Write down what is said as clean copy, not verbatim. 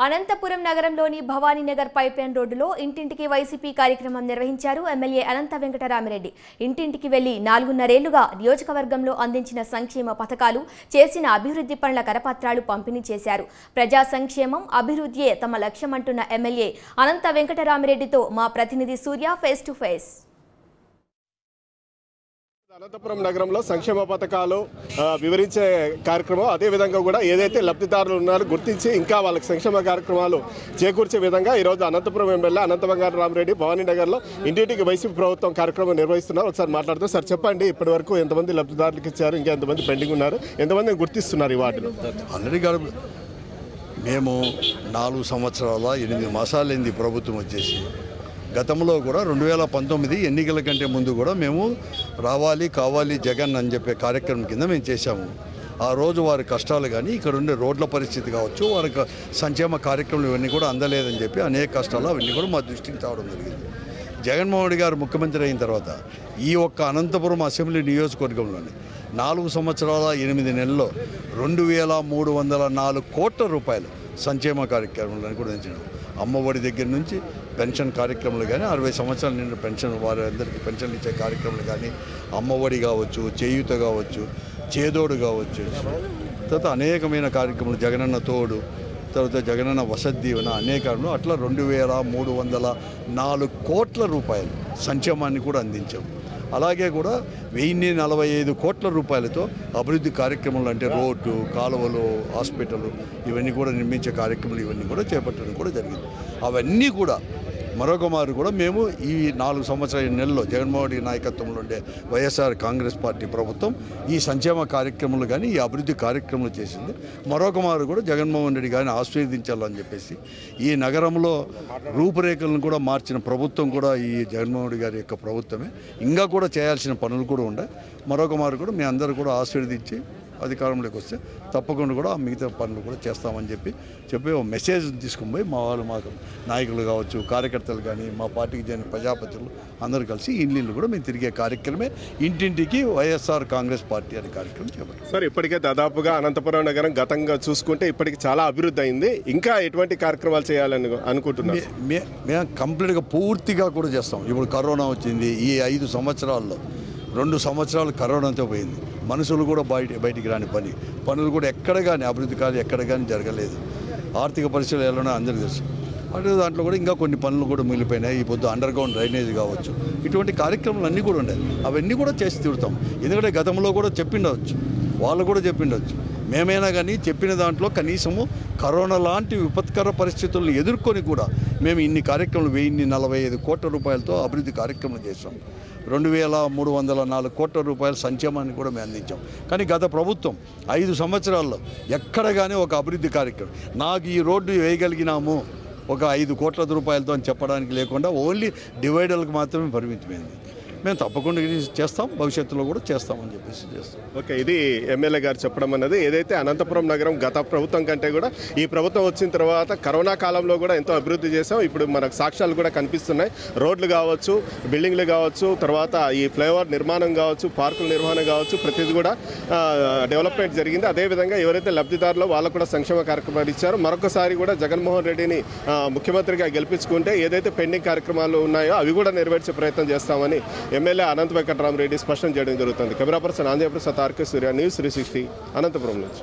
అనంతపురం నగరంలోని భవానీనగర్ పైప్లైన్ రోడ్డులో ఇంటింటికి వైసీపీ కార్యక్రమం నిర్వహించారు ఎమ్మెల్యే అనంత వెంకటరామిరెడ్డి. ఇంటింటికి వెళ్లి 4.5 ఏళ్లుగా నియోజకవర్గంలో అందించిన సంక్షేమ పథకాలు, చేసిన అభివృద్ధి పనుల కరపత్రాలు పంపిణీ చేశారు. ప్రజా సంక్షేమం, అభివృద్ధియే తమ లక్ష్యమంటున్న ఎమ్మెల్యే అనంత వెంకటరామిరెడ్డితో మా ప్రతినిధి సూర్య ఫేస్ టు ఫేస్. అనంతపురం నగరంలో సంక్షేమ పథకాలు వివరించే కార్యక్రమం, అదేవిధంగా కూడా ఏదైతే లబ్ధిదారులు ఉన్నారో గుర్తించి ఇంకా వాళ్ళకి సంక్షేమ కార్యక్రమాలు చేకూర్చే విధంగా ఈరోజు అనంతపురం ఎమ్మెల్యే అనంత వెంకటరామిరెడ్డి భవానీనగర్లో ఇంటింటికి వైసీపీ ప్రభుత్వం కార్యక్రమం నిర్వహిస్తున్నారు. ఒకసారి మాట్లాడుతూ సార్ చెప్పండి, ఇప్పటి వరకు ఎంతమంది లబ్ధిదారులకు ఇచ్చారు, ఇంకా ఎంతమంది పెండింగ్ ఉన్నారు, ఎంతమంది గుర్తిస్తున్నారు ఈ వార్డులో? ఆల్రెడీ మేము 4 సంవత్సరాల 8 మాసాలైంది ప్రభుత్వం వచ్చేసి. గతంలో కూడా 2019 ఎన్నికల కంటే ముందు కూడా మేము రావాలి కావాలి జగన్ అని చెప్పే కార్యక్రమం కింద మేము చేశాము. ఆ రోజు వారి కష్టాలు కానీ, ఇక్కడ ఉండే రోడ్ల పరిస్థితి కావచ్చు, వారికి సంక్షేమ కార్యక్రమాలు ఇవన్నీ కూడా అందలేదని చెప్పి అనేక కష్టాలు అవన్నీ కూడా మా దృష్టికి తేవడం జరిగింది. జగన్మోహన్ రెడ్డి గారు ముఖ్యమంత్రి అయిన తర్వాత ఈ ఒక్క అనంతపురం అసెంబ్లీ నియోజకవర్గంలోని 4 సంవత్సరాల 8 నెలల్లో 2304 కోట్ల రూపాయలు సంక్షేమ కార్యక్రమాలను కూడా అందించారు. అమ్మఒడి దగ్గర నుంచి పెన్షన్ కార్యక్రమాలు కానీ, 60 సంవత్సరాల నిండు పెన్షన్ వారందరికీ పెన్షన్లు ఇచ్చే కార్యక్రమాలు కానీ, అమ్మఒడి కావచ్చు, చేయూత కావచ్చు, చేదోడు కావచ్చు, తర్వాత అనేకమైన కార్యక్రమాలు, జగనన్న తోడు, తర్వాత జగనన్న వసతి దీవెన, అనేకాలు అట్లా 2304 కోట్ల రూపాయలు సంక్షేమాన్ని కూడా అందించాము. అలాగే కూడా 1045 కోట్ల రూపాయలతో అభివృద్ధి కార్యక్రమాలు, అంటే రోడ్డు, కాలువలు, హాస్పిటల్ ఇవన్నీ కూడా నిర్మించే కార్యక్రమాలు ఇవన్నీ కూడా చేపట్టడం కూడా జరిగింది. అవన్నీ కూడా మరొక మారు కూడా మేము ఈ 4 సంవత్సరాల నెలల్లో జగన్మోహన్ రెడ్డి నాయకత్వంలో ఉండే వైఎస్ఆర్ కాంగ్రెస్ పార్టీ ప్రభుత్వం ఈ సంక్షేమ కార్యక్రమాలు కానీ, ఈ అభివృద్ధి కార్యక్రమాలు చేసింది. మరొక మారు కూడా జగన్మోహన్ రెడ్డి గారిని ఆశీర్వదించాలని చెప్పేసి ఈ నగరంలో రూపురేఖలను కూడా మార్చిన ప్రభుత్వం కూడా ఈ జగన్మోహన్ రెడ్డి గారి యొక్క ప్రభుత్వమే. ఇంకా కూడా చేయాల్సిన పనులు కూడా ఉన్నాయి. మరొక మారు కూడా మీ అందరూ కూడా ఆశీర్వదించి అధికారంలోకి వస్తే తప్పకుండా కూడా మిగతా పనులు కూడా చేస్తామని చెప్పి ఓ మెసేజ్ తీసుకుని పోయి మా వాళ్ళు, మాకు నాయకులు కావచ్చు, కార్యకర్తలు కానీ, మా పార్టీకి చెందిన ప్రజాపతులు అందరూ కలిసి ఇల్లు కూడా మేము తిరిగే కార్యక్రమే ఇంటింటికి వైఎస్ఆర్ కాంగ్రెస్ పార్టీ అనే కార్యక్రమం చేపట్టాం. సార్, ఇప్పటికే దాదాపుగా అనంతపురం నగరం గతంగా చూసుకుంటే ఇప్పటికి చాలా అభివృద్ధి అయింది. ఇంకా ఎటువంటి కార్యక్రమాలు చేయాలని అనుకుంటున్నాం? మేము కంప్లీట్గా పూర్తిగా కూడా చేస్తాం. ఇప్పుడు కరోనా వచ్చింది, ఈ 5 సంవత్సరాల్లో 2 సంవత్సరాలు కరోనాతో పోయింది. మనుషులు కూడా బయటికి రాని పనులు కూడా ఎక్కడ కానీ అభివృద్ధి కానీ ఎక్కడ కానీ జరగలేదు. ఆర్థిక పరిస్థితులు ఎలా అందరికీ తెలుసు. అటు దాంట్లో కూడా ఇంకా కొన్ని పనులు కూడా మిగిలిపోయినాయి. ఈ పొద్దు అండర్ గ్రౌండ్ డ్రైనేజ్ కావచ్చు, ఇటువంటి కార్యక్రమాలు అన్నీ కూడా ఉన్నాయి. అవన్నీ కూడా చేసి తీరుతాం. ఎందుకంటే గతంలో కూడా చెప్పిండవచ్చు, వాళ్ళు కూడా చెప్పిండవచ్చు. మేమైనా కానీ చెప్పిన దాంట్లో కనీసము కరోనా లాంటి విపత్కర పరిస్థితులను ఎదుర్కొని కూడా మేము ఇన్ని కార్యక్రమాలు 1045 కోట్ల రూపాయలతో అభివృద్ధి కార్యక్రమం చేసాం. 2304 కోట్ల రూపాయల సంక్షేమాన్ని కూడా మేము అందించాం. కానీ గత ప్రభుత్వం 5 సంవత్సరాల్లో ఎక్కడ కానీ ఒక అభివృద్ధి కార్యక్రమం, నాకు ఈ రోడ్డు వేయగలిగినాము ఒక 5 కోట్ల రూపాయలతో అని చెప్పడానికి లేకుండా ఓన్లీ డివైడర్లకు మాత్రమే పరిమితమైంది. మేము తప్పకుండా చేస్తాం, భవిష్యత్తులో కూడా చేస్తామని చెప్పేసి చేస్తాం. ఓకే, ఇది ఎమ్మెల్యే గారు చెప్పడం అన్నది. ఏదైతే అనంతపురం నగరం గత ప్రభుత్వం కంటే కూడా ఈ ప్రభుత్వం వచ్చిన తర్వాత కరోనా కాలంలో కూడా ఎంతో అభివృద్ధి చేసాం. ఇప్పుడు మనకు సాక్ష్యాలు కూడా కనిపిస్తున్నాయి. రోడ్లు కావచ్చు, బిల్డింగ్లు కావచ్చు, తర్వాత ఈ ఫ్లైఓవర్ నిర్మాణం కావచ్చు, పార్కుల నిర్మాణం కావచ్చు, ప్రతిదీ కూడా డెవలప్మెంట్ జరిగింది. అదేవిధంగా ఎవరైతే లబ్ధిదారులో వాళ్ళకు కూడా సంక్షేమ కార్యక్రమాలు ఇచ్చారు. మరొకసారి కూడా జగన్మోహన్ రెడ్డిని ముఖ్యమంత్రిగా గెలిపించుకుంటే ఏదైతే పెండింగ్ కార్యక్రమాలు ఉన్నాయో అవి కూడా నెరవేర్చే ప్రయత్నం చేస్తామని ఎమ్మెల్యే అనంత వెంకటరామిరెడ్డి స్పష్టం చేయడం జరుగుతుంది. కెమెరా పర్సన్ ఆంధ్రప్రదేశ్ ఆర్కే సూర్య, న్యూస్ 360 అనంతపురం నుంచి.